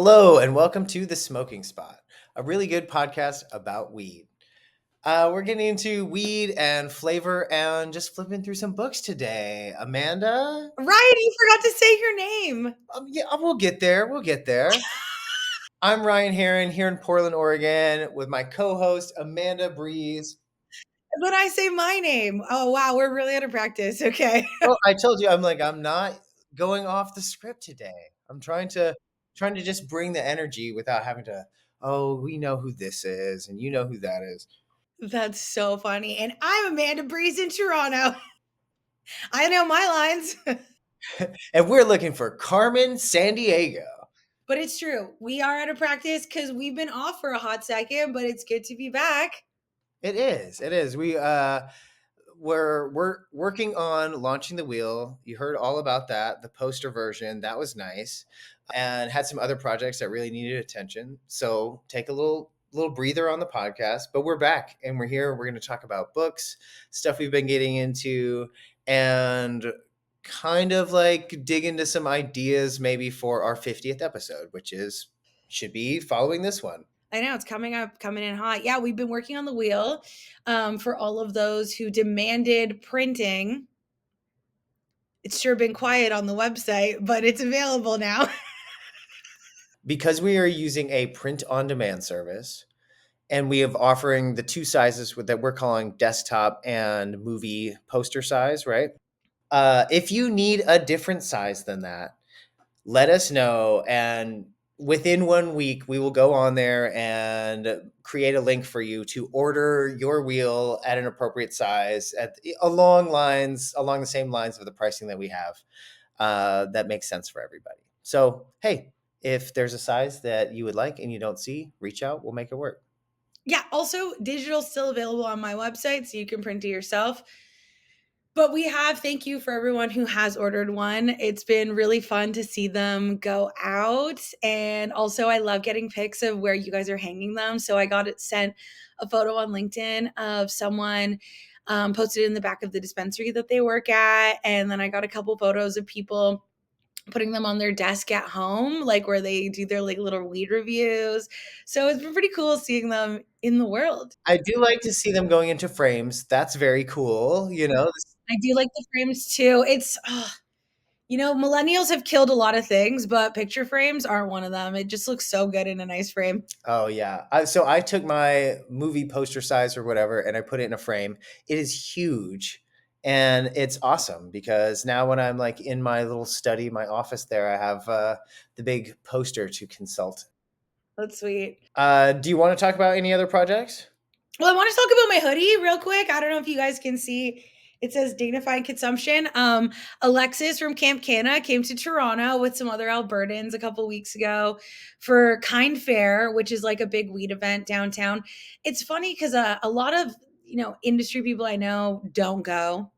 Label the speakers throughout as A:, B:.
A: Hello, and welcome to The Smoking Spot, a really good podcast about weed. We're getting into weed and flavor and just flipping through some books today. Amanda?
B: Ryan, you forgot to say your name.
A: Yeah, we'll get there. We'll get there. I'm Ryan Herron here in Portland, Oregon, with my co host, Amanda Breeze.
B: But I say my name. Oh, wow. We're really out of practice. Okay.
A: Well, I told you, I'm not going off the script today. I'm trying to just bring the energy without having to, oh, we know who this is, and you know who that is.
B: That's so funny. And I'm Amanda Breeze in Toronto. I know my lines.
A: And we're looking for Carmen Sandiego.
B: But it's true. We are out of practice because we've been off for a hot second, but it's good to be back.
A: It is. It is. We're working on launching the wheel. You heard all about that, the poster version. That was nice. And had some other projects that really needed attention. So take a little breather on the podcast, but we're back and we're here. We're going to talk about books, stuff we've been getting into, and kind of like dig into some ideas maybe for our 50th episode, which is should be following this one.
B: I know it's coming up, coming in hot. Yeah, we've been working on the wheel for all of those who demanded printing. It's sure been quiet on the website, but it's available now.
A: Because we are using a print on demand service and we have offering the two sizes that we're calling desktop and movie poster size, right? If you need a different size than that, let us know. And within 1 week, we will go on there and create a link for you to order your wheel at an appropriate size along the same lines of the pricing that we have. That makes sense for everybody. So, hey, if there's a size that you would like and you don't see, reach out. We'll make it work.
B: Yeah, also digital still available on my website so you can print it yourself. But thank you for everyone who has ordered one. It's been really fun to see them go out. And also, I love getting pics of where you guys are hanging them. So I got it sent a photo on LinkedIn of someone posted in the back of the dispensary that they work at. And then I got a couple photos of people putting them on their desk at home, like where they do their like little weed reviews. So it's been pretty cool seeing them in the world.
A: I do like to see them going into frames. That's very cool.
B: I do like the frames too. Millennials have killed a lot of things, but picture frames aren't one of them. It just looks so good in a nice frame.
A: Oh yeah. So I took my movie poster size or whatever and I put it in a frame. It is huge and it's awesome because now when I'm like in my little study, my office there, I have the big poster to consult.
B: That's sweet.
A: Do you want to talk about any other projects?
B: Well, I want to talk about my hoodie real quick. I don't know if you guys can see. It says Dignified Consumption. Alexis from Camp Canna came to Toronto with some other Albertans a couple weeks ago for Kind Fair, which is like a big weed event downtown. It's funny because a lot of industry people I know don't go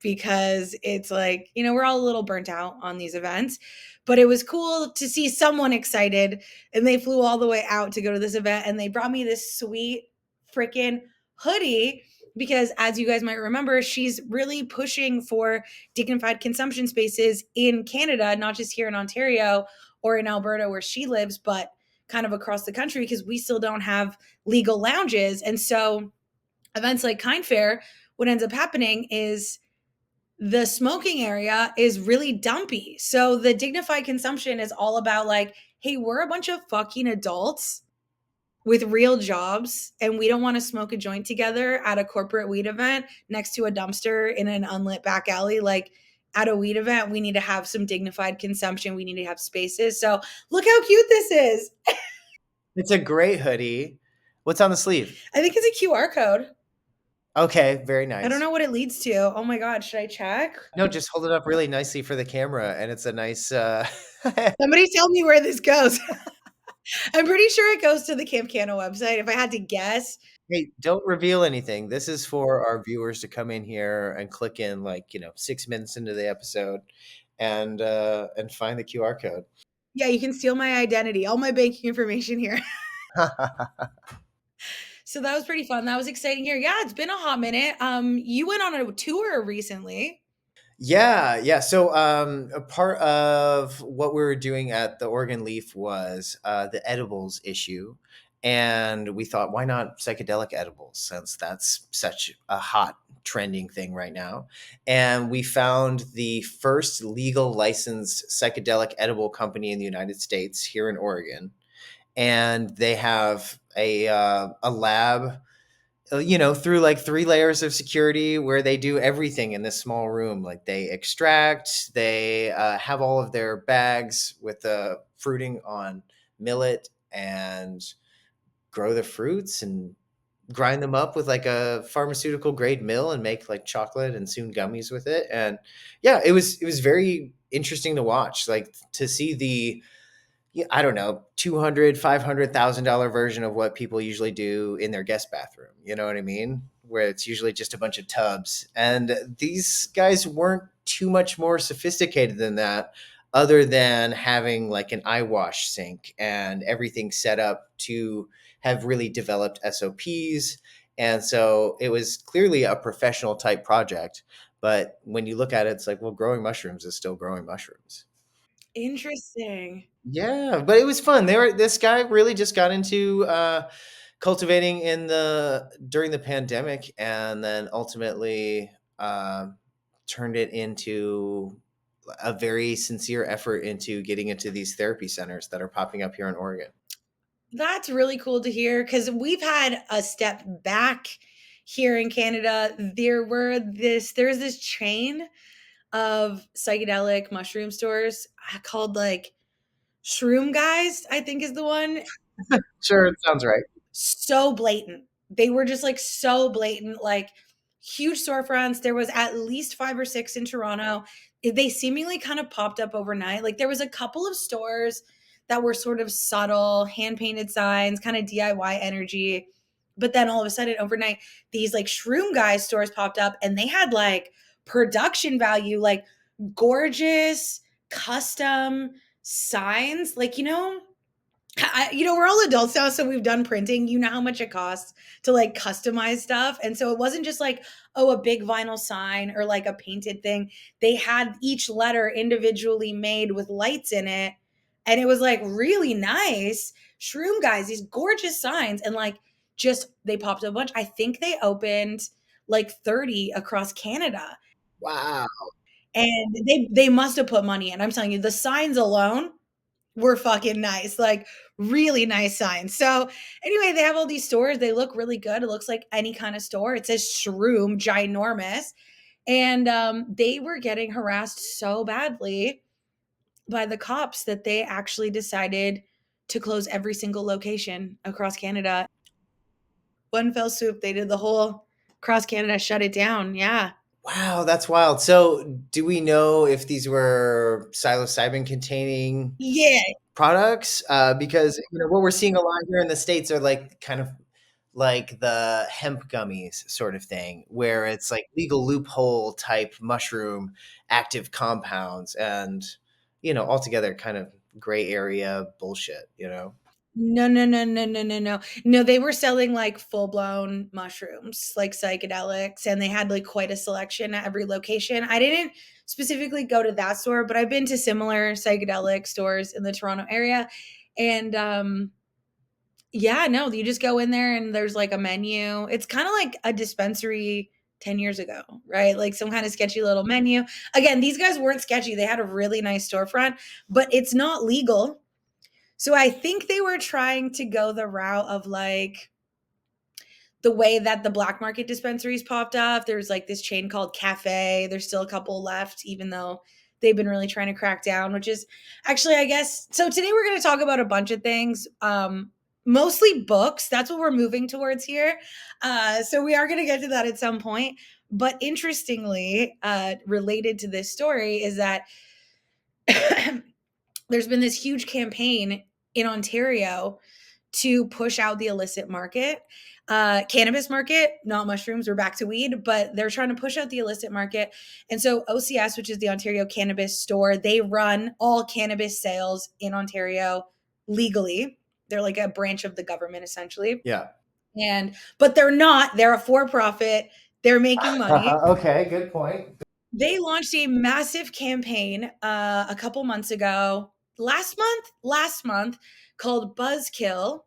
B: because it's like, we're all a little burnt out on these events. But it was cool to see someone excited, and they flew all the way out to go to this event, and they brought me this sweet freaking hoodie because, as you guys might remember, she's really pushing for dignified consumption spaces in Canada, not just here in Ontario or in Alberta where she lives, but kind of across the country because we still don't have legal lounges. And so events like Kind Fair, what ends up happening is the smoking area is really dumpy. So the dignified consumption is all about like, hey, we're a bunch of fucking adults with real jobs and we don't want to smoke a joint together at a corporate weed event next to a dumpster in an unlit back alley. Like at a weed event, we need to have some dignified consumption. We need to have spaces. So look how cute this is.
A: It's a great hoodie. What's on the sleeve?
B: I think it's a QR code.
A: Okay, very
B: I don't
A: nice.
B: know what it leads to. Oh my God, should I check?
A: No, just hold it up really nicely for the camera and it's a nice
B: Somebody tell me where this goes. I'm pretty sure it goes to the Camp Canna website. If I had to guess,
A: Hey, don't reveal anything. This is for our viewers to come in here and click in like, 6 minutes into the episode and find the QR code.
B: yeah, you can steal my identity, all my banking information here. So that was pretty fun. That was exciting here. Yeah, it's been a hot minute. You went on a tour recently.
A: Yeah, yeah. So, a part of what we were doing at the Oregon Leaf was the edibles issue, and we thought, why not psychedelic edibles, since that's such a hot trending thing right now. And we found the first legal licensed psychedelic edible company in the United States here in Oregon, and they have a lab, through like three layers of security where they do everything in this small room. Like they extract, they have all of their bags with the fruiting on millet and grow the fruits and grind them up with like a pharmaceutical grade mill and make like chocolate and soon gummies with it. And yeah, it was very interesting to watch, like to see the, yeah, I don't know, 200, $500,000 version of what people usually do in their guest bathroom. You know what I mean? Where it's usually just a bunch of tubs. And these guys weren't too much more sophisticated than that, other than having like an eye wash sink and everything set up to have really developed SOPs. And so it was clearly a professional type project. But when you look at it, it's like, well, growing mushrooms is still growing mushrooms.
B: Interesting.
A: Yeah, but it was fun. This guy really just got into cultivating in the during the pandemic, and then ultimately uh, turned it into a very sincere effort into getting into these therapy centers that are popping up here in Oregon.
B: That's really cool to hear because we've had a step back here in Canada. There's this chain of psychedelic mushroom stores called like Shroom Guys, I think is the one.
A: Sure, it sounds right.
B: So blatant. They were just like so blatant, like huge storefronts. There was at least 5 or 6 in Toronto. They seemingly kind of popped up overnight. Like there was a couple of stores that were sort of subtle, hand-painted signs, kind of DIY energy. But then all of a sudden overnight, these like Shroom Guys stores popped up and they had like production value, like gorgeous custom signs. Like, we're all adults now, so we've done printing. You know how much it costs to like customize stuff. And so it wasn't just like, oh, a big vinyl sign or like a painted thing. They had each letter individually made with lights in it. And it was like really nice. Shroom Guys, these gorgeous signs. And like just they popped a bunch. I think they opened like 30 across Canada.
A: Wow.
B: And they must have put money in. I'm telling you, the signs alone were fucking nice, like really nice signs. So anyway, they have all these stores. They look really good. It looks like any kind of store. It says Shroom, ginormous. And they were getting harassed so badly by the cops that they actually decided to close every single location across Canada. One fell swoop, they did the whole across Canada, shut it down. Yeah.
A: Wow, that's wild. So, do we know if these were psilocybin containing
B: Yeah.
A: products? Because what we're seeing a lot here in the states are like kind of like the hemp gummies sort of thing, where it's like legal loophole type mushroom active compounds, and altogether kind of gray area bullshit.
B: No, no, no, no, no, no, no. No, they were selling like full blown mushrooms, like psychedelics, and they had like quite a selection at every location. I didn't specifically go to that store, but I've been to similar psychedelic stores in the Toronto area. And yeah, no, you just go in there and there's like a menu. It's kind of like a dispensary 10 years ago, right? Like some kind of sketchy little menu. Again, these guys weren't sketchy. They had a really nice storefront, but it's not legal. So I think they were trying to go the route of like the way that the black market dispensaries popped up. There's like this chain called Cafe. There's still a couple left, even though they've been really trying to crack down, which is actually, I guess. So today we're going to talk about a bunch of things. Mostly books. That's what we're moving towards here. So we are going to get to that at some point. But interestingly, related to this story is that there's been this huge campaign in Ontario to push out the illicit market, cannabis market, not mushrooms. We're back to weed, but they're trying to push out the illicit market. And so OCS, which is the Ontario Cannabis Store, they run all cannabis sales in Ontario legally. They're like a branch of the government essentially.
A: Yeah.
B: But they're not. They're a for profit. They're making money.
A: Okay, good point.
B: They launched a massive campaign a couple months ago, last month, called Buzzkill,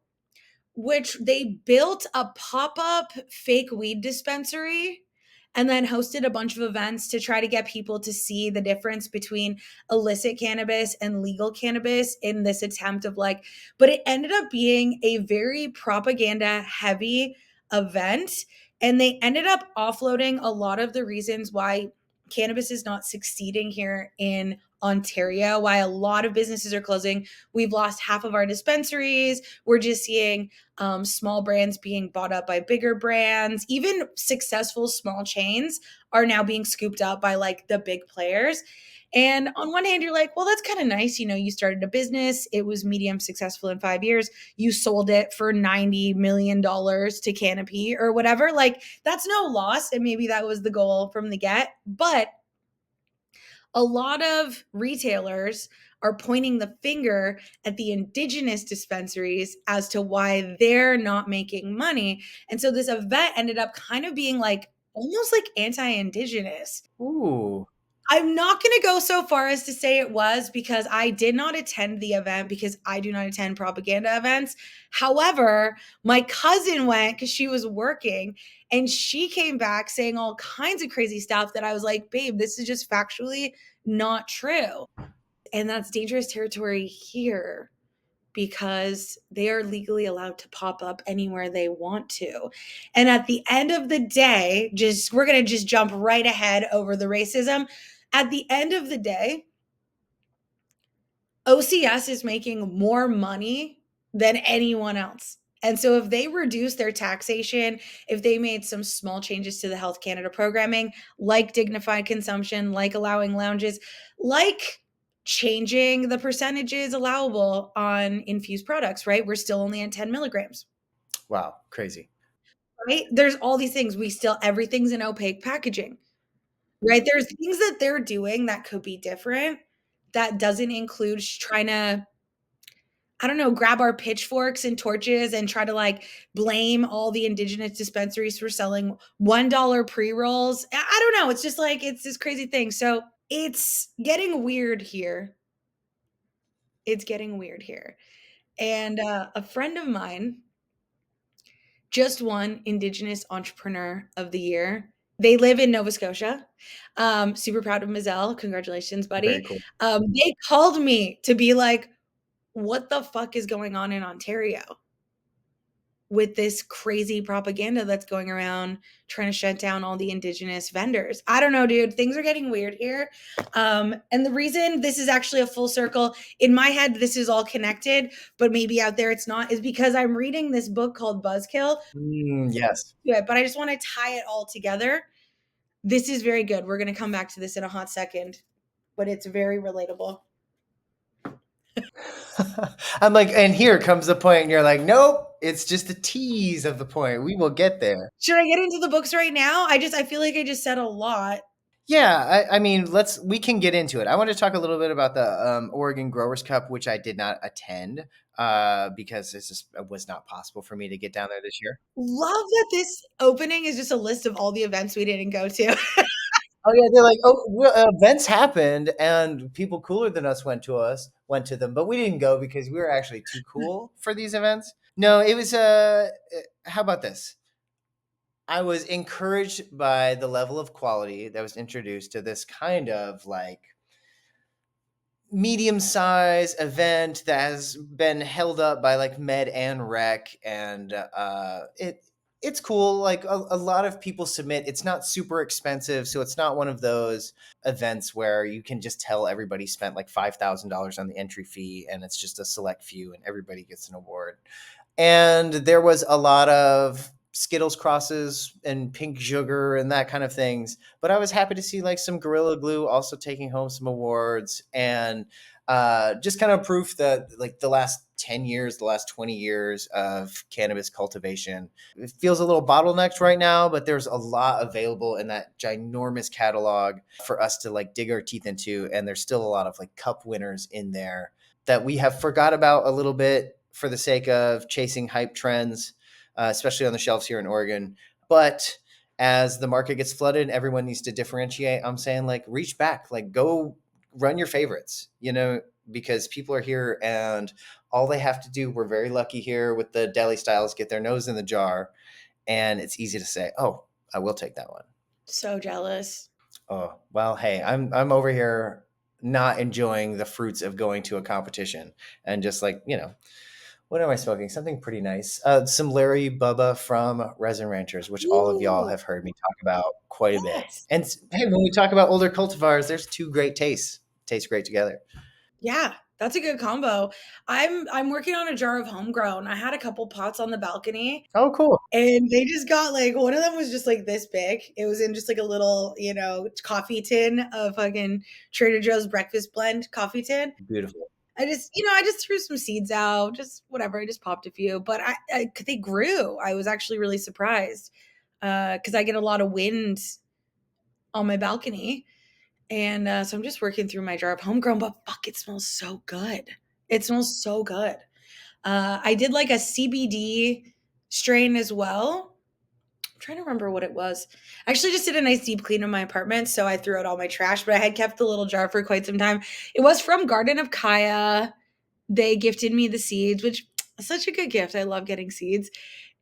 B: which they built a pop-up fake weed dispensary and then hosted a bunch of events to try to get people to see the difference between illicit cannabis and legal cannabis in this attempt of like, but it ended up being a very propaganda heavy event, and they ended up offloading a lot of the reasons why cannabis is not succeeding here in Ontario, why a lot of businesses are closing. We've lost half of our dispensaries. We're just seeing small brands being bought up by bigger brands. Even successful small chains are now being scooped up by like the big players. And on one hand, you're like, well, that's kind of nice. You know, you started a business, it was medium successful in 5 years. You sold it for $90 million to Canopy or whatever. Like, that's no loss. And maybe that was the goal from the get. But a lot of retailers are pointing the finger at the indigenous dispensaries as to why they're not making money. And so this event ended up kind of being like almost like anti-indigenous.
A: Ooh.
B: I'm not going to go so far as to say it was, because I did not attend the event because I do not attend propaganda events. However, my cousin went because she was working, and she came back saying all kinds of crazy stuff that I was like, babe, this is just factually not true. And that's dangerous territory here because they are legally allowed to pop up anywhere they want to. And at the end of the day, just we're going to just jump right ahead over the racism. At the end of the day, OCS is making more money than anyone else. And so if they reduce their taxation, if they made some small changes to the Health Canada programming, like dignified consumption, like allowing lounges, like changing the percentages allowable on infused products, right? We're still only at 10 milligrams,
A: Wow, crazy.
B: right? There's all these things. Everything's in opaque packaging, right? There's things that they're doing that could be different. That doesn't include trying to, I don't know, grab our pitchforks and torches and try to like blame all the indigenous dispensaries for selling $1 pre rolls. I don't know. It's just like, it's this crazy thing. So it's getting weird here. It's getting weird here. And a friend of mine just won Indigenous Entrepreneur of the Year. They live in Nova Scotia. Super proud of Mizelle. Congratulations,
A: Very
B: buddy.
A: cool.
B: They called me to be like, what the fuck is going on in Ontario with this crazy propaganda that's going around trying to shut down all the indigenous vendors? I don't know, dude. Things are getting weird here. And the reason this is actually a full circle, in my head, this is all connected, but maybe out there it's not, is because I'm reading this book called Buzzkill.
A: Yes.
B: But I just want to tie it all together. This is very good. We're going to come back to this in a hot second, but it's very relatable.
A: I'm like, and here comes the point, and you're like, nope, it's just a tease of the point. We will get there.
B: Should I get into the books right now? I feel like I just said a lot.
A: Yeah, I mean, we can get into it. I want to talk a little bit about the Oregon Growers Cup, which I did not attend because it was not possible for me to get down there this year.
B: Love that this opening is just a list of all the events we didn't go to.
A: Oh yeah, they're like, oh, events happened, and people cooler than us went to them, but we didn't go because we were actually too cool for these events. No, it was how about this? I was encouraged by the level of quality that was introduced to this kind of like medium size event that has been held up by like Med and Rec, and it's cool. Like a lot of people submit. It's not super expensive, so it's not one of those events where you can just tell everybody spent like $5,000 on the entry fee, and it's just a select few, and everybody gets an award. And there was a lot of Skittles crosses and pink sugar and that kind of things. But I was happy to see like some Gorilla Glue also taking home some awards, and just kind of proof that like the last 10 years, the last 20 years of cannabis cultivation, it feels a little bottlenecked right now, but there's a lot available in that ginormous catalog for us to like dig our teeth into. And there's still a lot of like cup winners in there that we have forgot about a little bit for the sake of chasing hype trends, especially on the shelves here in Oregon. But as the market gets flooded, everyone needs to differentiate. I'm saying like reach back, like go run your favorites, because people are here and all they have to do, we're very lucky here with the deli styles, get their nose in the jar, and it's easy to say, "Oh, I will take that one."
B: So jealous.
A: Oh, well, hey, I'm over here not enjoying the fruits of going to a competition and just like, what am I smoking? Something pretty nice. Some Larry Bubba from Resin Ranchers, which all of y'all
B: Ooh,
A: have heard me talk about quite a bit.
B: yes.
A: And hey, when we talk about older cultivars, there's two great tastes. Taste great together.
B: Yeah, that's a good combo. I'm working on a jar of homegrown. I had a couple pots on the balcony
A: Oh, cool.
B: and they just got like one of them was just like this big. It was in just like a little, coffee tin of fucking Trader Joe's breakfast blend coffee tin.
A: Beautiful.
B: I just threw some seeds out, just whatever. I just popped a few, but they grew. I was actually really surprised because I get a lot of wind on my balcony, and so I'm just working through my jar of homegrown. But fuck, it smells so good. It smells so good. I did like a CBD strain as well. I'm trying to remember what it was. I actually just did a nice deep clean of my apartment, so I threw out all my trash, but I had kept the little jar for quite some time. It was from Garden of Kaya. They gifted me the seeds, which is such a good gift. I love getting seeds.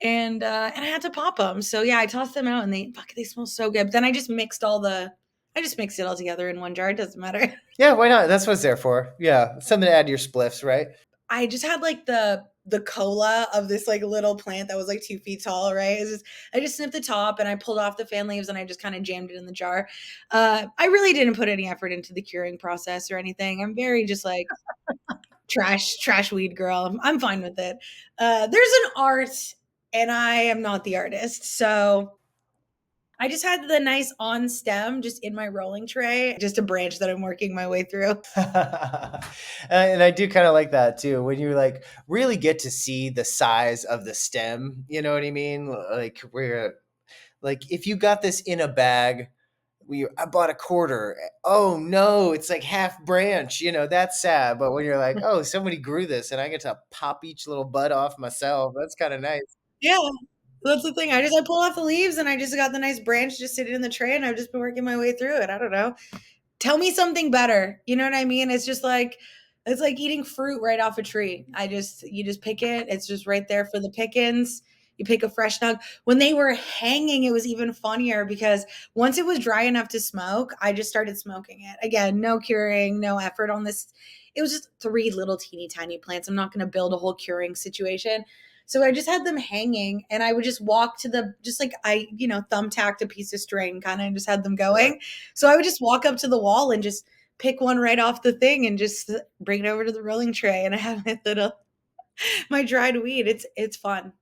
B: And I had to pop them. So yeah, I tossed them out and they smell so good. But then I just mixed it all together in one jar. It doesn't matter.
A: Yeah, why not? That's what it's there for. Yeah, something to add to your spliffs, right?
B: I just had like the cola of this like little plant that was like 2 feet tall, right? I just snipped the top and I pulled off the fan leaves and I just kind of jammed it in the jar. I really didn't put any effort into the curing process or anything. I'm very just like trash weed girl. I'm fine with it. There's an art and I am not the artist. So I just had the nice on stem just in my rolling tray, just a branch that I'm working my way through.
A: And I do kind of like that too. When you like really get to see the size of the stem, you know what I mean? Like we're like if you got this in a bag, I bought a quarter. Oh no, it's like half branch. That's sad. But when you're like, oh, somebody grew this, and I get to pop each little bud off myself, that's kind of nice.
B: Yeah, that's the thing. I pull off the leaves and I just got the nice branch just sitting in the tray and I've just been working my way through it. I don't know. Tell me something better. You know what I mean? It's like eating fruit right off a tree. You just pick it. It's just right there for the pickings. You pick a fresh nug. When they were hanging, it was even funnier because once it was dry enough to smoke, I just started smoking it. Again, no curing, no effort on this. It was just three little teeny tiny plants. I'm not going to build a whole curing situation. So I just had them hanging and I would just walk to just like thumbtacked a piece of string kind of and just had them
A: Sure.
B: going. So I would just walk up to the wall and just pick one right off the thing and just bring it over to the rolling tray. And I have my dried weed. It's fun.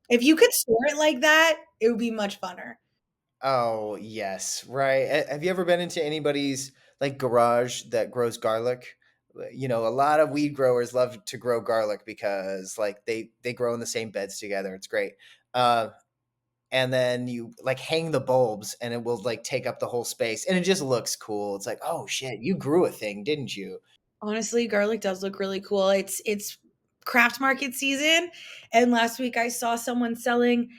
B: If you could store it like that, it would be much funner.
A: Oh yes, right. Have you ever been into anybody's like garage that grows garlic? A lot of weed growers love to grow garlic because like they grow in the same beds together. It's great. Uh, and then you like hang the bulbs and it will like take up the whole space and it just looks cool. It's like, oh shit, you grew a thing, didn't you?
B: Honestly, garlic does look really cool. It's craft market season, and last week I saw someone selling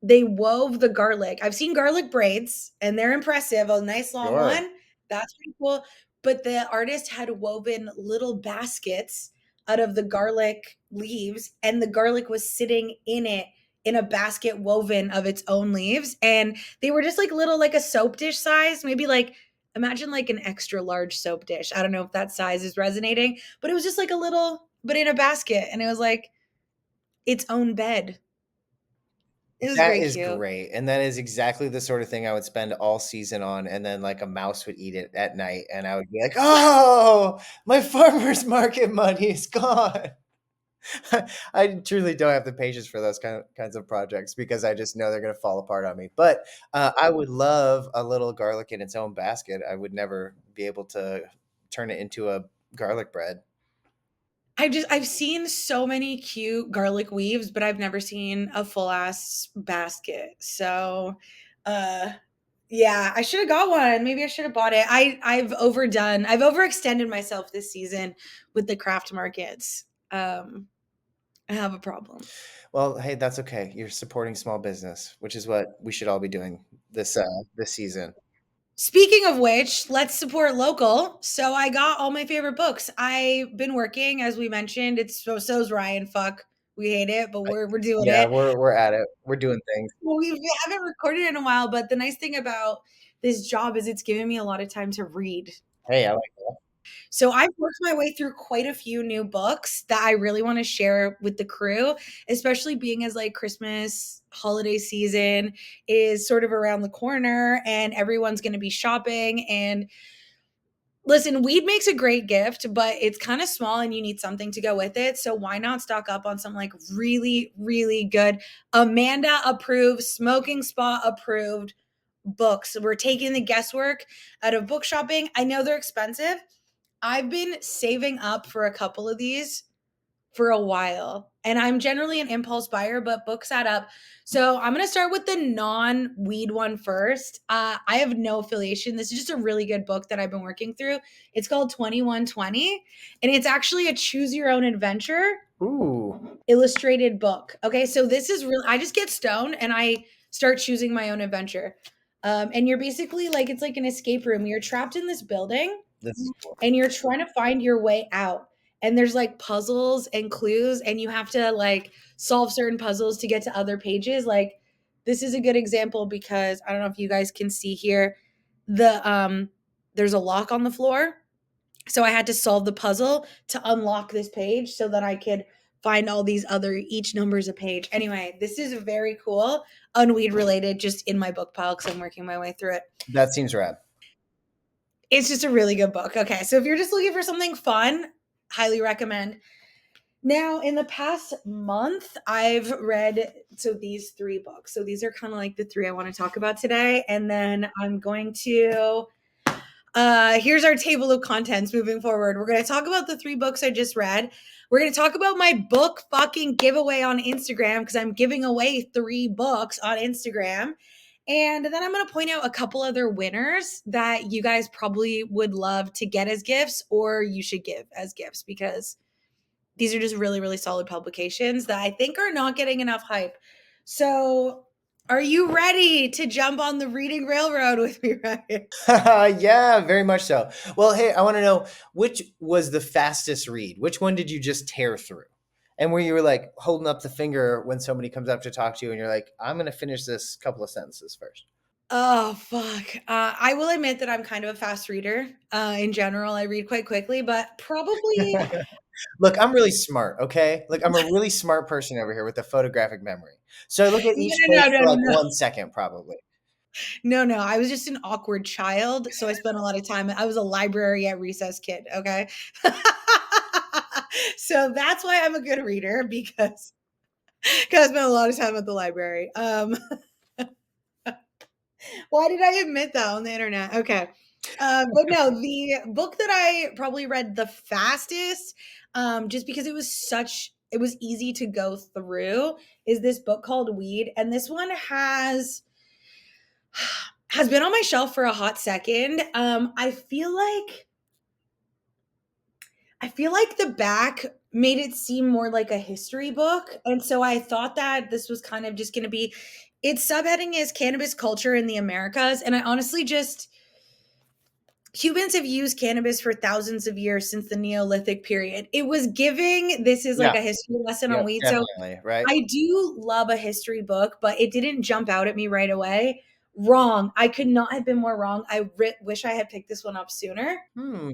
B: they wove the garlic. I've seen garlic braids and they're impressive, a nice long
A: Sure.
B: one. That's pretty cool. But the artist had woven little baskets out of the garlic leaves and the garlic was sitting in it in a basket woven of its own leaves and they were just like little like a soap dish size, maybe like imagine like an extra large soap dish. I don't know if that size is resonating, but it was just like a little, but in a basket. And it was like its own bed. It was
A: That
B: very
A: is
B: cute.
A: great. And that is exactly the sort of thing I would spend all season on. And then like a mouse would eat it at night. And I would be like, oh, my farmer's market money is gone. I truly don't have the patience for those kinds of projects because I just know they're going to fall apart on me. But I would love a little garlic in its own basket. I would never be able to turn it into a garlic bread.
B: I've seen so many cute garlic weaves, but I've never seen a full ass basket. So uh yeah, I should have got one. Maybe I should have bought it. I've overextended myself this season with the craft markets. Um I have a problem.
A: Well, hey, that's okay. You're supporting small business, which is what we should all be doing this season.
B: Speaking of which, let's support local. So I got all my favorite books. I've been working, as we mentioned. It's so's Ryan. Fuck, we hate it, but we're doing
A: Yeah,
B: it.
A: we're at it. We're doing things.
B: Well, we haven't recorded in a while, but the nice thing about this job is it's given me a lot of time to read.
A: Hey, I like that.
B: So I've worked my way through quite a few new books that I really want to share with the crew, especially being as like Christmas holiday season is sort of around the corner and everyone's going to be shopping. And listen, weed makes a great gift, but it's kind of small and you need something to go with it. So why not stock up on some like really, really good Amanda approved, smoking spot approved books? We're taking the guesswork out of book shopping. I know they're expensive. I've been saving up for a couple of these for a while. And I'm generally an impulse buyer, but books add up. So I'm going to start with the non weed one first. I have no affiliation. This is just a really good book that I've been working through. It's called 2120, and it's actually a choose your own adventure
A: Ooh,
B: illustrated book. Okay. So this is real. I just get stoned and I start choosing my own adventure. And you're basically like, it's like an escape room. You're trapped in this building
A: this is cool.
B: and you're trying to find your way out. And there's like puzzles and clues, and you have to like solve certain puzzles to get to other pages. Like, this is a good example because I don't know if you guys can see here. There's a lock on the floor. So I had to solve the puzzle to unlock this page so that I could find all these other each number's a page. Anyway, this is very cool, unweed related, just in my book pile because I'm working my way through it.
A: That seems rad.
B: It's just a really good book. Okay, so if you're just looking for something fun, highly recommend. Now, in the past month, I've read these three books. So these are kind of like the three I want to talk about today, and then I'm going to here's our table of contents moving forward. We're going to talk about the three books I just read. We're going to talk about my book fucking giveaway on Instagram because I'm giving away 3 books on Instagram. And then I'm going to point out a couple other winners that you guys probably would love to get as gifts or you should give as gifts because these are just really, really solid publications that I think are not getting enough hype. So, are you ready to jump on the reading railroad with me, Ryan?
A: Yeah, very much so. Well, hey, I want to know which was the fastest read? Which one did you just tear through? And where you were like holding up the finger when somebody comes up to talk to you and you're like, I'm going to finish this couple of sentences first.
B: Oh, fuck. I will admit that I'm kind of a fast reader. In general, I read quite quickly, but probably
A: Look, I'm really smart, okay? Like I'm a really smart person over here with a photographic memory. So I look at
B: no,
A: each
B: no,
A: page
B: no,
A: for
B: no,
A: like
B: no.
A: 1 second probably.
B: No, no. I was just an awkward child, so I spent a lot of time. I was a library at recess kid. Okay, so that's why I'm a good reader because I spent a lot of time at the library. Why did I admit that on the internet? Okay. But no, the book that I probably read the fastest, just because it was easy to go through, is this book called Weed. And this one has been on my shelf for a hot second. I feel like the back made it seem more like a history book. And so I thought that this was kind of just going to be its subheading is cannabis culture in the Americas. And I honestly just humans have used cannabis for thousands of years since the Neolithic period. It was giving this is like
A: Yeah,
B: a history lesson
A: yeah,
B: on weed. So
A: definitely, right?
B: I do love a history book, but it didn't jump out at me right away. Wrong. I could not have been more wrong. Wish I had picked this one up sooner.
A: Hmm.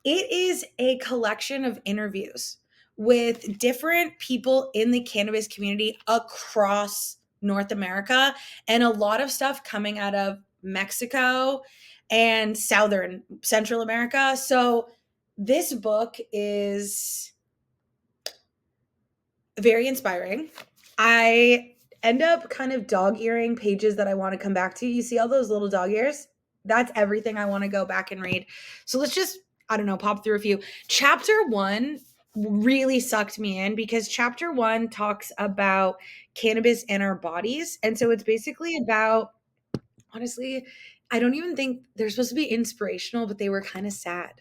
B: It is a collection of interviews with different people in the cannabis community across North America and a lot of stuff coming out of Mexico and Southern Central America. So this book is very inspiring. I end up kind of dog earing pages that I want to come back to. You see all those little dog ears? That's everything I want to go back and read. So let's just, I don't know, pop through a few. Chapter 1 really sucked me in because chapter 1 talks about cannabis in our bodies. And so it's basically about, honestly, I don't even think they're supposed to be inspirational, but they were kind of sad.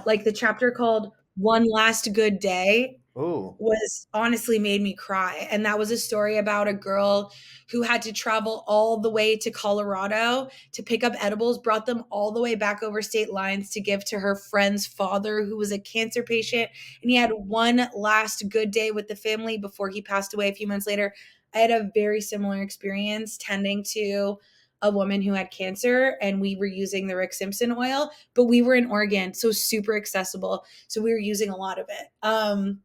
B: Like the chapter called One Last Good Day
A: Ooh.
B: was honestly made me cry. And that was a story about a girl who had to travel all the way to Colorado to pick up edibles, brought them all the way back over state lines to give to her friend's father, who was a cancer patient. And he had one last good day with the family before he passed away a few months later. I had a very similar experience tending to a woman who had cancer, and we were using the Rick Simpson oil, but we were in Oregon, so super accessible. So we were using a lot of it.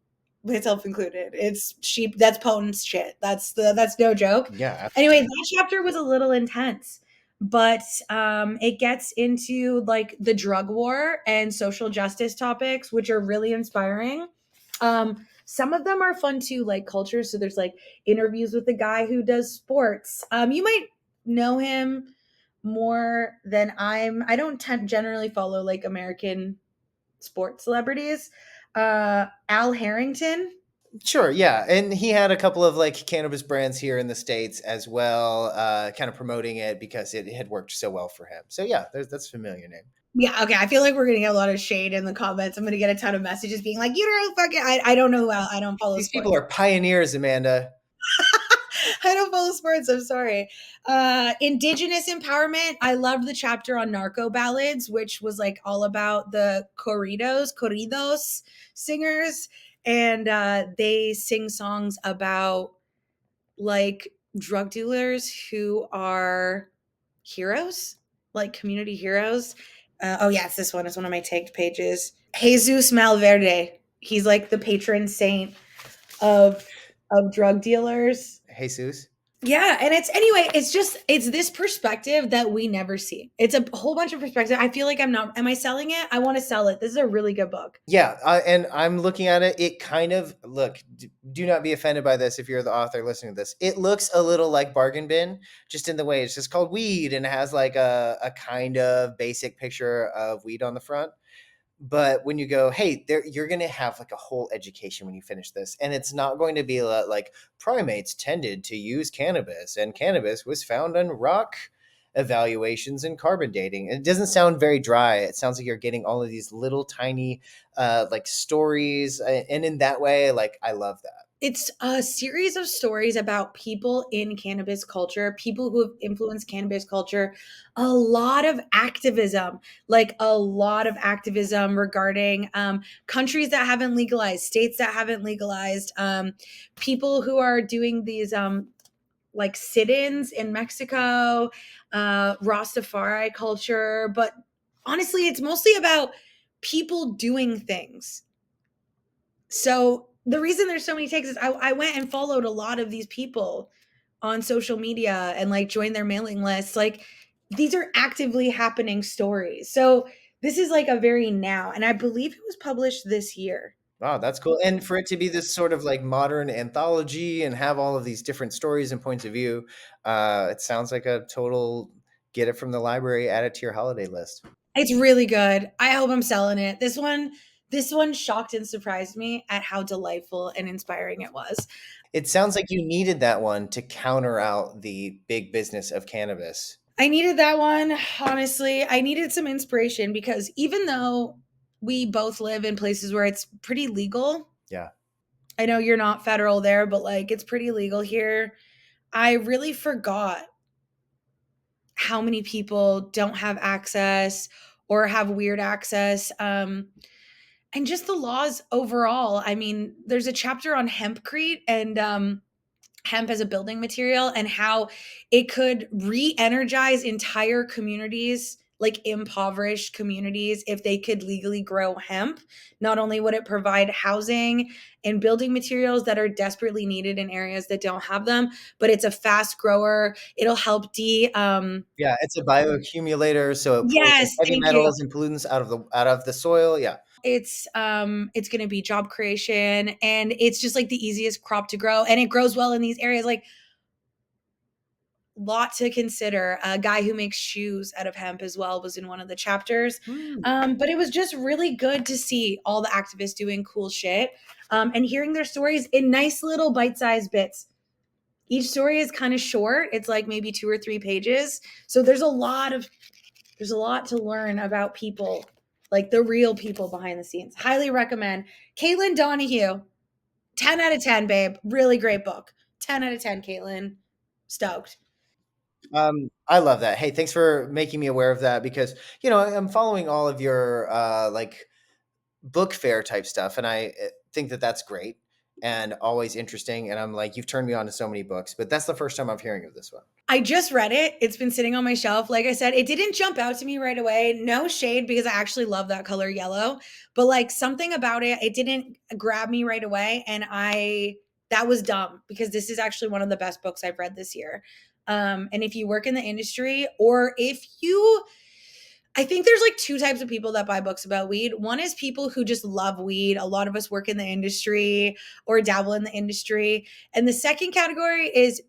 B: Myself included. It's cheap. That's potent shit. That's no joke.
A: Yeah.
B: Anyway, that chapter was a little intense, but it gets into like the drug war and social justice topics, which are really inspiring. Some of them are fun too, like culture. So there's like interviews with the guy who does sports. You might know him more than I don't generally follow like American sports celebrities. Al Harrington.
A: Sure, yeah, and he had a couple of like cannabis brands here in the states as well, kind of promoting it because it had worked so well for him. So yeah, that's a familiar name.
B: Yeah, okay. I feel like we're gonna get a lot of shade in the comments. I'm gonna get a ton of messages being like, "You don't fucking." I don't know. I don't follow
A: These people
B: sports.
A: are pioneers, Amanda.
B: I don't follow sports. I'm sorry. Indigenous empowerment. I loved the chapter on narco ballads, which was like all about the corridos singers, and they sing songs about like drug dealers who are heroes, like community heroes. Oh yes, this one is one of my tagged pages. Jesus Malverde. He's like the patron saint of drug dealers.
A: Jesus.
B: Yeah, and it's this perspective that we never see. It's a whole bunch of perspective. I feel like am I selling it? I want to sell it. This is a really good book.
A: Yeah, and I'm looking at it. It kind of do not be offended by this if you're the author listening to this. It looks a little like Bargain Bin, just in the way it's just called weed and it has like a kind of basic picture of weed on the front. But when you go, hey, there, you're going to have like a whole education when you finish this, and it's not going to be like primates tended to use cannabis, and cannabis was found on rock evaluations and carbon dating. It doesn't sound very dry. It sounds like you're getting all of these little tiny like stories, and in that way, like I love that.
B: It's a series of stories about people in cannabis culture, people who have influenced cannabis culture, a lot of activism regarding countries that haven't legalized, states that haven't legalized, people who are doing these like sit-ins in Mexico, Rastafari culture. But honestly, it's mostly about people doing things. So the reason there's so many takes is I went and followed a lot of these people on social media and like joined their mailing lists. Like these are actively happening stories. So this is like a very now, and I believe it was published this year.
A: Wow, that's cool. And for it to be this sort of like modern anthology and have all of these different stories and points of view, it sounds like a total get it from the library, add it to your holiday list.
B: It's really good. I hope I'm selling it. This one shocked and surprised me at how delightful and inspiring it was.
A: It sounds like you needed that one to counter out the big business of cannabis.
B: I needed that one, honestly. I needed some inspiration because even though we both live in places where it's pretty legal,
A: Yeah.
B: I know you're not federal there, but like it's pretty legal here. I really forgot how many people don't have access or have weird access. And just the laws overall. I mean, there's a chapter on hempcrete and hemp as a building material and how it could re-energize entire communities, like impoverished communities, if they could legally grow hemp. Not only would it provide housing and building materials that are desperately needed in areas that don't have them, but it's a fast grower. It'll help
A: Yeah, it's a bioaccumulator, so it pulls like
B: yes,
A: heavy
B: thank you.
A: metals and pollutants out of the soil. Yeah.
B: It's going to be job creation, and it's just like the easiest crop to grow, and it grows well in these areas. Like lot to consider. A guy who makes shoes out of hemp as well was in one of the chapters.
A: Hmm.
B: But it was just really good to see all the activists doing cool shit, and hearing their stories in nice little bite-sized bits. Each story is kind of short. It's like maybe 2 or 3 pages. So there's a lot to learn about people, like the real people behind the scenes. Highly recommend. Caitlin Donohue. 10 out of 10, babe. Really great book. 10 out of 10, Caitlin. Stoked.
A: I love that. Hey, thanks for making me aware of that because I'm following all of your like book fair type stuff, and I think that that's great and always interesting. And I'm like, you've turned me on to so many books, but that's the first time I'm hearing of this one.
B: I just read it. It's been sitting on my shelf. Like I said, it didn't jump out to me right away. No shade because I actually love that color yellow, but like something about it, it didn't grab me right away. And that was dumb because this is actually one of the best books I've read this year. And if you work in the industry or if you I think there's like two types of people that buy books about weed. One is people who just love weed. A lot of us work in the industry or dabble in the industry. And the second category is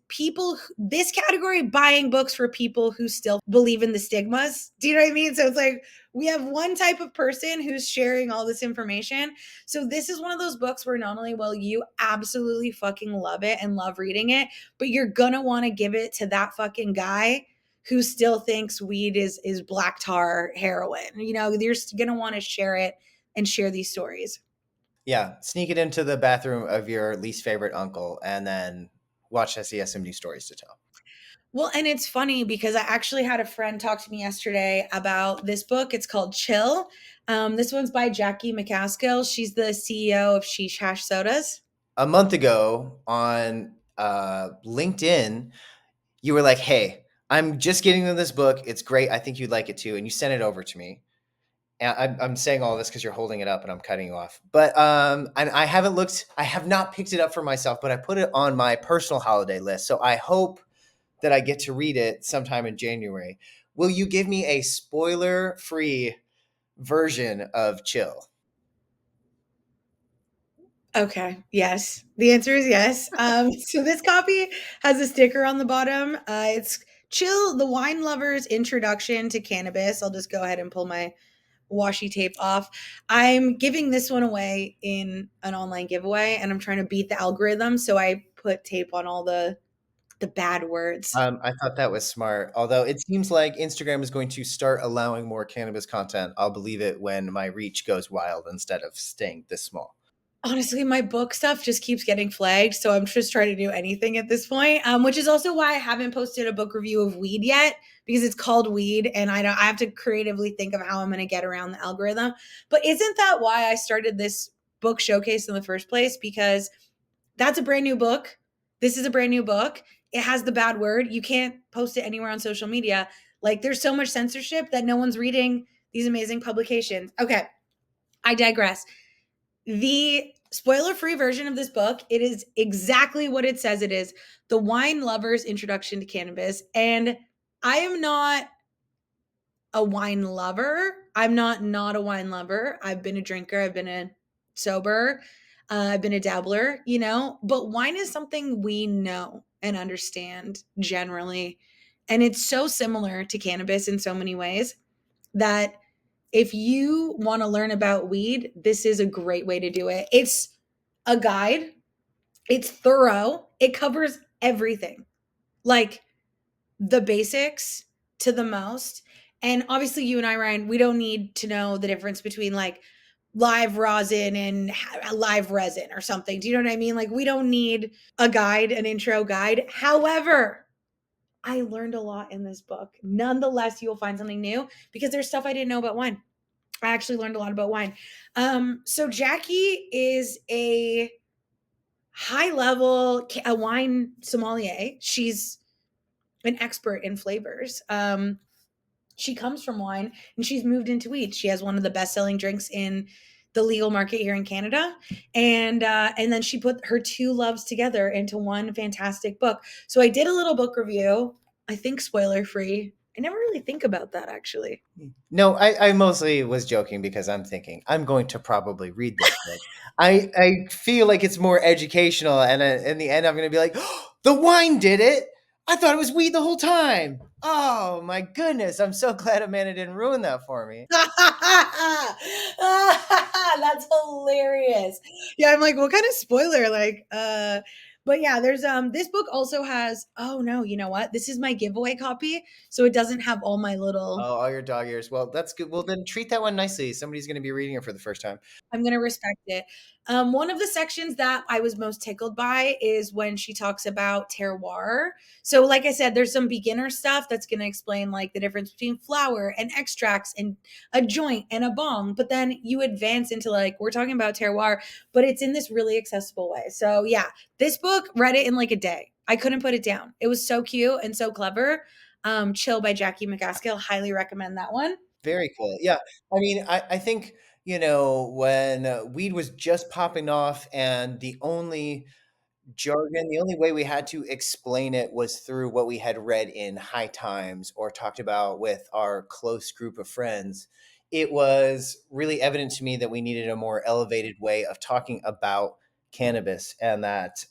B: this category buying books for people who still believe in the stigmas. Do you know what I mean? So it's like we have one type of person who's sharing all this information. So this is one of those books where not only will you absolutely fucking love it and love reading it, but you're gonna want to give it to that fucking guy who still thinks weed is black tar heroin. You're going to want to share it and share these stories.
A: Yeah, sneak it into the bathroom of your least favorite uncle, and then watch as he has some new stories to tell.
B: Well, and it's funny because I actually had a friend talk to me yesterday about this book. It's called Chill. This one's by Jackie McAskill. She's the CEO of Sheesh Hash Sodas.
A: A month ago on LinkedIn, you were like, "Hey, I'm just getting into this book. It's great. I think you'd like it too." And you sent it over to me. And I'm saying all this because you're holding it up and I'm cutting you off. But I haven't looked. I have not picked it up for myself, but I put it on my personal holiday list. So I hope that I get to read it sometime in January. Will you give me a spoiler-free version of Chill?
B: Okay. Yes. The answer is yes. So this copy has a sticker on the bottom. It's Chill, the Wine Lover's Introduction to Cannabis. I'll just go ahead and pull my washi tape off. I'm giving this one away in an online giveaway and I'm trying to beat the algorithm. So I put tape on all the bad words.
A: I thought that was smart. Although it seems like Instagram is going to start allowing more cannabis content. I'll believe it when my reach goes wild instead of staying this small.
B: Honestly, my book stuff just keeps getting flagged, so I'm just trying to do anything at this point. Which is also why I haven't posted a book review of Weed yet because it's called Weed, and I have to creatively think of how I'm going to get around the algorithm. But isn't that why I started this book showcase in the first place? Because that's a brand new book. This is a brand new book. It has the bad word. You can't post it anywhere on social media. Like there's so much censorship that no one's reading these amazing publications. Okay, I digress. The spoiler-free version of this book, it is exactly what it says it is. The Wine Lover's Introduction to Cannabis. And I am not a wine lover. I'm not a wine lover. I've been a drinker, I've been a sober, I've been a dabbler, but wine is something we know and understand generally. And it's so similar to cannabis in so many ways that if you want to learn about weed, this is a great way to do it. It's a guide, it's thorough, it covers everything, like the basics to the most. And obviously, you and I, Ryan, we don't need to know the difference between like live rosin and live resin or something. Do you know what I mean? Like, we don't need a guide, an intro guide. However, I learned a lot in this book. Nonetheless, you'll find something new because there's stuff I didn't know about wine. I actually learned a lot about wine. So Jackie is a high level a wine sommelier. She's an expert in flavors. She comes from wine and she's moved into weed. She has one of the best selling drinks in the legal market here in Canada, and then she put her two loves together into one fantastic book. So I did a little book review. I think spoiler free. I never really think about that actually.
A: No, I mostly was joking because I'm thinking I'm going to probably read this book. I feel like it's more educational, and in the end, I'm going to be like, oh, the wine did it. I thought it was weed the whole time. Oh my goodness! I'm so glad Amanda didn't ruin that for me.
B: That's hilarious. Yeah, I'm like, what kind of spoiler? Like, But yeah, there's this book also has, oh no, you know what? This is my giveaway copy, so it doesn't have all my little.
A: Oh, all your dog ears. Well, that's good. Well, then treat that one nicely. Somebody's going to be reading it for the first time.
B: I'm going to respect it. One of the sections that I was most tickled by is when she talks about terroir. So, like I said, there's some beginner stuff that's going to explain like the difference between flower and extracts and a joint and a bong. But then you advance into like, we're talking about terroir, but it's in this really accessible way. So, yeah, this book, read it in like a day. I couldn't put it down. It was so cute and so clever. Chill by Jackie McAskill. Highly recommend that one.
A: Very cool. Yeah. I mean, I think, when weed was just popping off and the only jargon, the only way we had to explain it was through what we had read in High Times or talked about with our close group of friends. It was really evident to me that we needed a more elevated way of talking about cannabis and that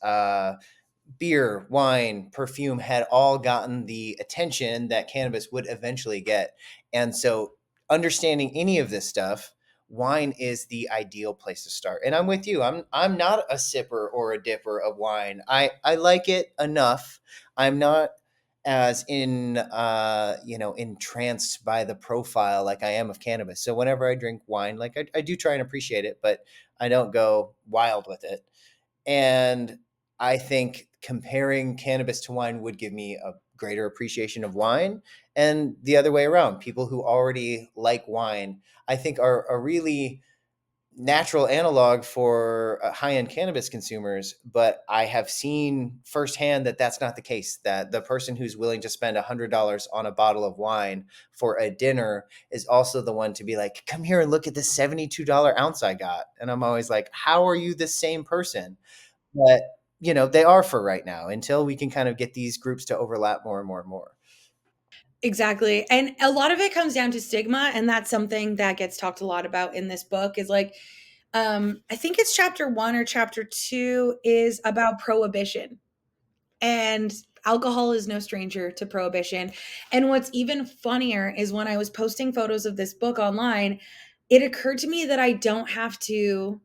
A: beer, wine, perfume had all gotten the attention that cannabis would eventually get. And so, understanding any of this stuff, wine is the ideal place to start. And I'm with you. I'm not a sipper or a dipper of wine. I like it enough. I'm not as entranced by the profile like I am of cannabis. So whenever I drink wine, like I do try and appreciate it, but I don't go wild with it. And I think comparing cannabis to wine would give me a greater appreciation of wine. And the other way around, people who already like wine, I think are a really natural analog for high-end cannabis consumers. But I have seen firsthand that that's not the case, that the person who's willing to spend $100 on a bottle of wine for a dinner is also the one to be like, come here and look at this $72 ounce I got. And I'm always like, how are you the same person? But, they are for right now until we can kind of get these groups to overlap more and more and more.
B: Exactly. And a lot of it comes down to stigma. And that's something that gets talked a lot about in this book is like, I think it's chapter 1 or chapter 2 is about prohibition. And alcohol is no stranger to prohibition. And what's even funnier is when I was posting photos of this book online, it occurred to me that I don't have to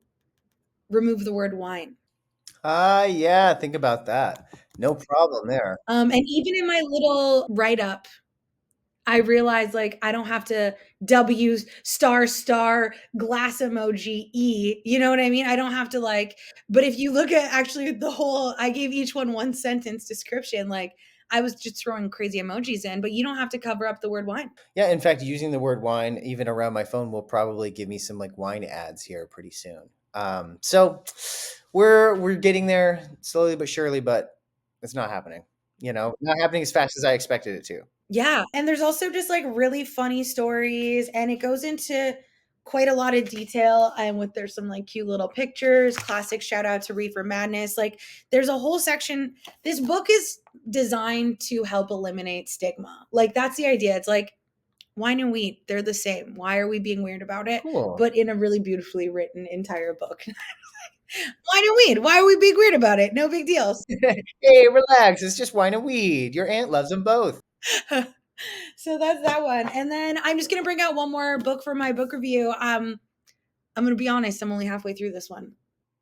B: remove the word wine.
A: Ah, yeah, think about that. No problem there.
B: And even in my little write up, I realized like I don't have to W star star glass emoji E. You know what I mean? I don't have to like, but if you look at actually the whole, I gave each one sentence description. Like I was just throwing crazy emojis in, but you don't have to cover up the word wine.
A: Yeah, in fact, using the word wine even around my phone will probably give me some like wine ads here pretty soon. So we're getting there slowly but surely, but it's not happening. Not happening as fast as I expected it to.
B: Yeah, and there's also just like really funny stories, and it goes into quite a lot of detail. And with there's some like cute little pictures, classic shout out to Reefer Madness. Like there's a whole section. This book is designed to help eliminate stigma. Like that's the idea. It's like wine and weed, they're the same. Why are we being weird about it?
A: Cool.
B: But in a really beautifully written entire book. Wine and weed. Why are we being weird about it? No big deals.
A: Hey, relax. It's just wine and weed. Your aunt loves them both.
B: So that's that one. And then I'm just gonna bring out one more book for my book review. I'm gonna be honest, I'm only halfway through this one.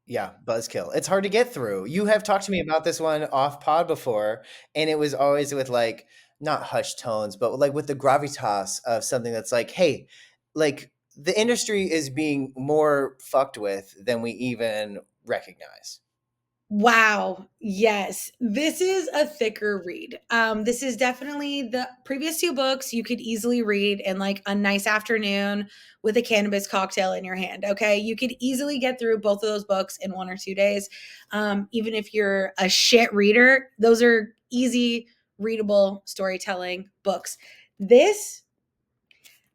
A: Yeah, buzzkill. It's hard to get through. You have talked to me about this one off pod before, and it was always with like not hushed tones, but like with the gravitas of something that's like, hey, like the industry is being more fucked with than we even recognize.
B: Wow. Yes. This is a thicker read. This is definitely the previous two books you could easily read in like a nice afternoon with a cannabis cocktail in your hand. Okay. You could easily get through both of those books in 1 or 2 days. Even if you're a shit reader, those are easy, readable storytelling books. This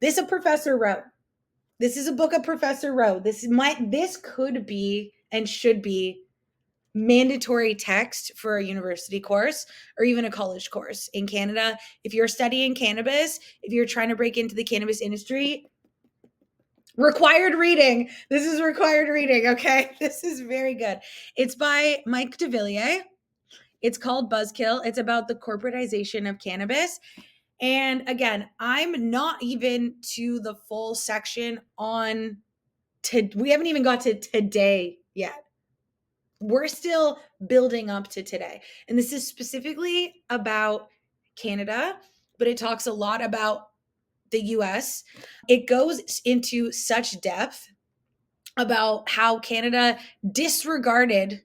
B: a professor wrote. This is a book a professor wrote. This could be and should be mandatory text for a university course or even a college course in Canada. If you're studying cannabis, if you're trying to break into the cannabis industry, required reading. This is required reading, okay? This is very good. It's by Mike Devillaer. It's called Buzzkill. It's about the corporatization of cannabis. And again, I'm not even to the full section on we haven't even got to today yet. we're still building up to today. And this is specifically about Canada, but it talks a lot about the US. It goes into such depth about how Canada disregarded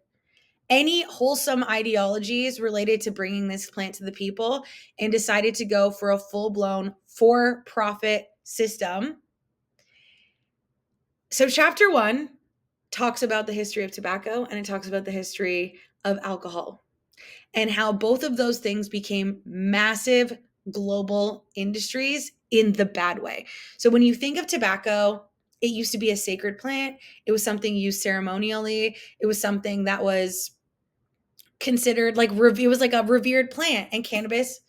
B: any wholesome ideologies related to bringing this plant to the people and decided to go for a full blown for profit system. So, chapter one talks about the history of tobacco and it talks about the history of alcohol and how both of those things became massive global industries in the bad way. So, when you think of tobacco, it used to be a sacred plant. It was something used ceremonially. It was something that was considered like it was like a revered plant. And cannabis,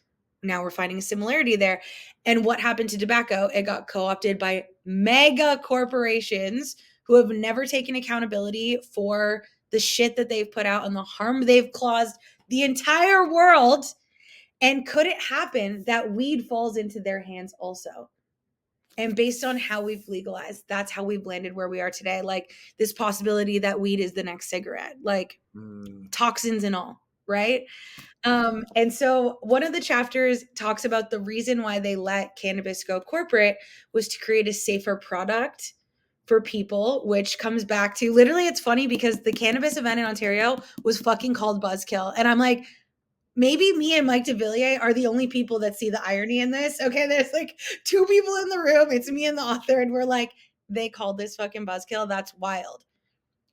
B: now we're finding a similarity there. And what happened to tobacco? It got co-opted by mega corporations who have never taken accountability for the shit that they've put out and the harm they've caused the entire world. And could it happen that weed falls into their hands also? And based on how we've legalized, that's how we've landed where we are today. Like this possibility that weed is the next cigarette, like
A: Mm.
B: toxins and all, right? And so one of the chapters talks about the reason why they let cannabis go corporate was to create a safer product for people, which comes back to literally, it's funny because the cannabis event in Ontario was fucking called Buzzkill. And I'm like, maybe me and Mike Devillaer are the only people that see the irony in this. Okay, there's like two people in the room. It's me and the author, and we're like, they called this fucking Buzzkill. That's wild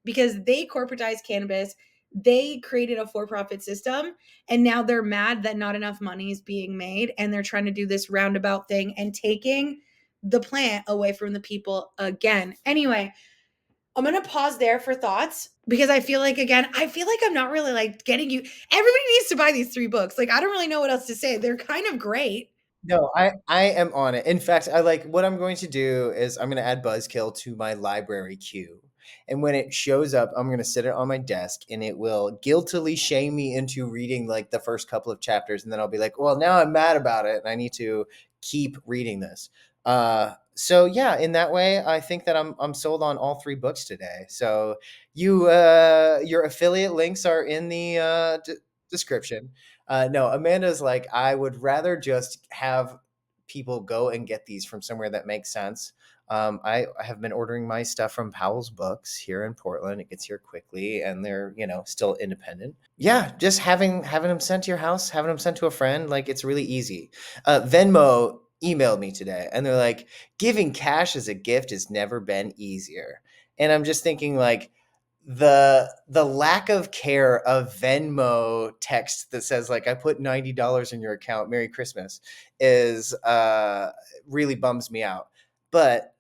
B: because they corporatized cannabis. They created a for-profit system, and now they're mad that not enough money is being made, and they're trying to do this roundabout thing and taking the plant away from the people again. Anyway, I'm gonna pause there for thoughts because I feel like again, I feel like I'm not really like getting you. Everybody needs to buy these three books. Like I don't really know what else to say. They're kind of great.
A: No, I am on it. In fact, I like what I'm going to do is I'm going to add Buzzkill to my library queue. And when it shows up, I'm going to sit it on my desk and it will guiltily shame me into reading like the first couple of chapters. And then I'll be like, well, now I'm mad about it and I need to keep reading this. So yeah, in that way, I think that I'm sold on all three books today. So your affiliate links are in the description. No, Amanda's like, I would rather just have people go and get these from somewhere that makes sense. I have been ordering my stuff from Powell's Books here in Portland. It gets here quickly, and they're still independent. Yeah, just having them sent to your house, having them sent to a friend, like it's really easy. Venmo emailed me today, and they're like, giving cash as a gift has never been easier. And I'm just thinking like the lack of care of Venmo text that says like I put $90 in your account, Merry Christmas, is really bums me out. But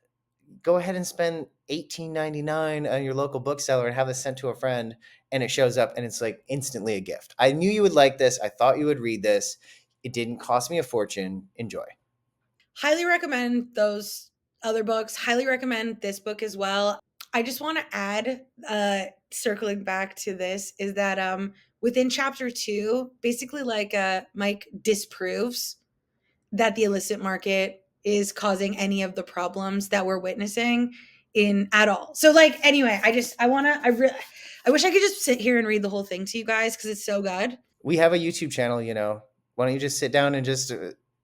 A: go ahead and spend $18.99 on your local bookseller and have this sent to a friend, and it shows up and it's like instantly a gift. I knew you would like this. I thought you would read this. It didn't cost me a fortune. Enjoy.
B: Highly recommend those other books. Highly recommend this book as well. I just want to add, circling back to this, is that within chapter two, basically like Mike disproves that the illicit market is causing any of the problems that we're witnessing in at all. So like anyway, I wish I could just sit here and read the whole thing to you guys because it's so good.
A: We have a YouTube channel, Why don't you just sit down and just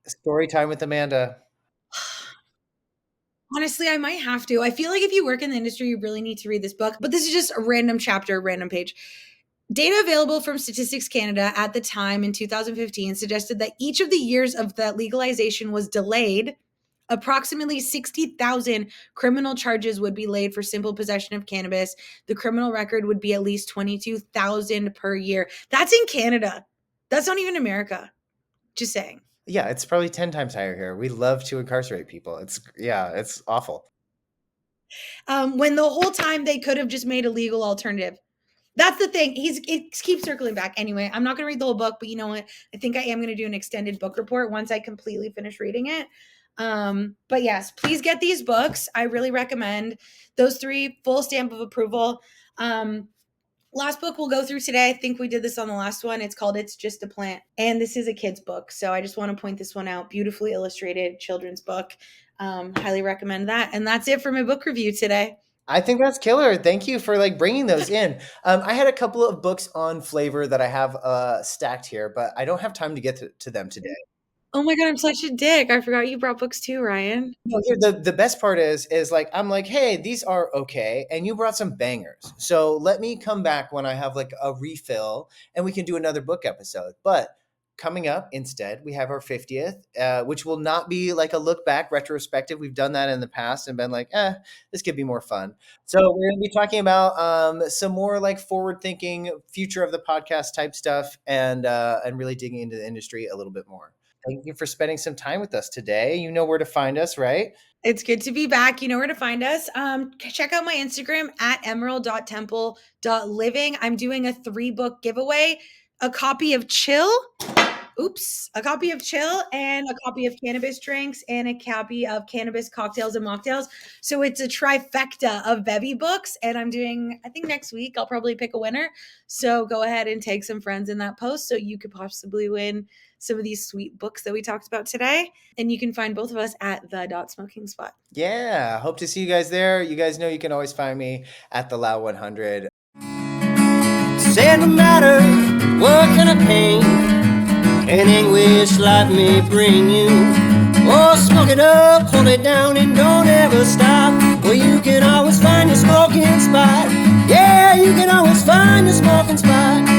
A: story time with Amanda?
B: Honestly, I might have to. I feel like if you work in the industry, you really need to read this book. But this is just a random chapter, random page. Data available from Statistics Canada at the time in 2015 suggested that each of the years of that legalization was delayed. Approximately 60,000 criminal charges would be laid for simple possession of cannabis. The criminal record would be at least 22,000 per year. That's in Canada. That's not even America. Just saying.
A: Yeah, it's probably 10 times higher here. We love to incarcerate people. It's awful.
B: When the whole time they could have just made a legal alternative. That's the thing. It keeps circling back. Anyway, I'm not going to read the whole book, but you know what? I think I am going to do an extended book report once I completely finish reading it. But yes, please get these books. I really recommend those three. Full stamp of approval. Last book we'll go through today. I think we did this on the last one. It's called It's Just a Plant. And this is a kid's book. So I just want to point this one out. Beautifully illustrated children's book. Highly recommend that. And that's it for my book review today.
A: I think that's killer. Thank you for like bringing those in. I had a couple of books on flavor that I have stacked here, but I don't have time to get to them today.
B: Oh my god, I'm such a dick. I forgot you brought books too, Ryan.
A: No, here, the best part is like I'm like, hey, these are okay, and you brought some bangers. So let me come back when I have like a refill, and we can do another book episode. But coming up instead, we have our 50th, which will not be like a look back retrospective. We've done that in the past and been like, this could be more fun. So we're going to be talking about some more like forward thinking, future of the podcast type stuff, and really digging into the industry a little bit more. Thank you for spending some time with us today. You know where to find us, right?
B: It's good to be back. You know where to find us. Check out my Instagram at emerald.temple.living. I'm doing a 3-book giveaway, a copy of Chill, a copy of Chill, and a copy of Cannabis Drinks, and a copy of Cannabis Cocktails and Mocktails. So it's a trifecta of bevy books, and I'm doing, I think next week, I'll probably pick a winner. So go ahead and tag some friends in that post so you could possibly win some of these sweet books that we talked about today. And you can find both of us at the Dot Smoking Spot.
A: Yeah, hope to see you guys there. You guys know you can always find me at the Loud 100.
C: Said no matter what kind of pain and anguish life may bring you, oh, smoke it up, hold it down, and don't ever stop. Well, you can always find your smoking spot. Yeah, you can always find your smoking spot.